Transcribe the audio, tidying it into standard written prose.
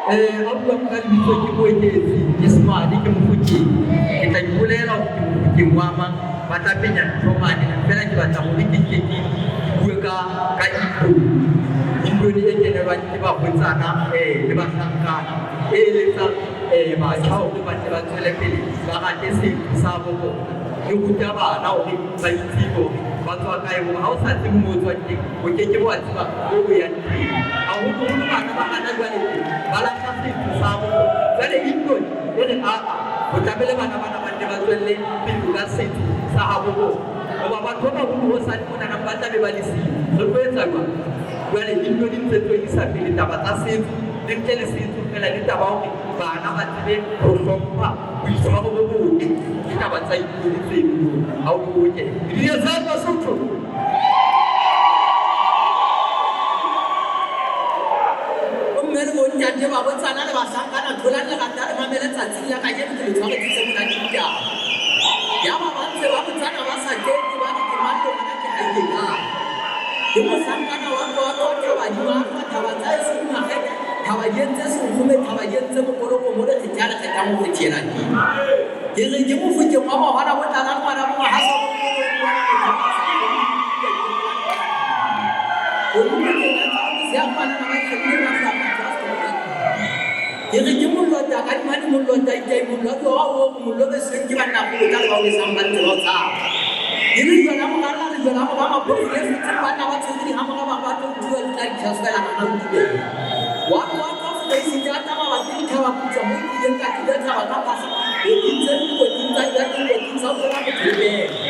abubuwan kalbisoki ko ke isma dike mufuki kita kulela mufuki mwama batapenya tomani pela kibata muliki kiki kuweka kaipo indo ni ekene banti ba kutsana ba sankana lesa ba chao ba ba tsele pele ba ga tesi sabo ko ni kutaba na o ni ba itsiko ba tswa kai mo ha o sa tsi mo tswa ke o ke ke wa tsiba o ya ti a ho ho ba na ba na jwa ni ba la ka tsi sabo jale indo ni a o tabele bana bana ba ba tswele pele ka setsi sa habo ko o ba batho ba ho sa mona na ba tabe ba lisi re go etsa kwa jale indo di ntse tlo isa pele taba tsa setsi di nkele setsi fela di taba o bana ba tsebe ho hlompha ho iswa ho bobote di taba tsa indo di tse ha o go ke di ya tsa Basotho mmele mo ntate ba botsana le basangana thola le ga tare mamele tsatsing la ka ke ke tshware ke tsena ditya ya ba ba tse ba botsana ba sa ke ba ke mando ba ke haile na ke mo sangana wa go ke ba di wa ka ba tsa se na ke ka ba yentse se go me ka ba yentse mo kolo mo le ke tsala ka mo ke tsela ke re ke mo fuke mo ba bana botala le ngwana mo ha sa mo o mo ke na ya ba na ba ke na sa ke re ke mollo ta ka mani mollo ta ke mollo to o mollo be se ke bana go ta ba o samba tlo tsa ke re jona mo ga la jona mo ba mo ke se tsa bana ba tsedi ha mo ba ba to tu la ka sa la na mo ke wa ka se se ja ta ba ke ka ba ku mo ke ka ta ba ta pa sa ke tse ko ke ta ya ke sa ko la ke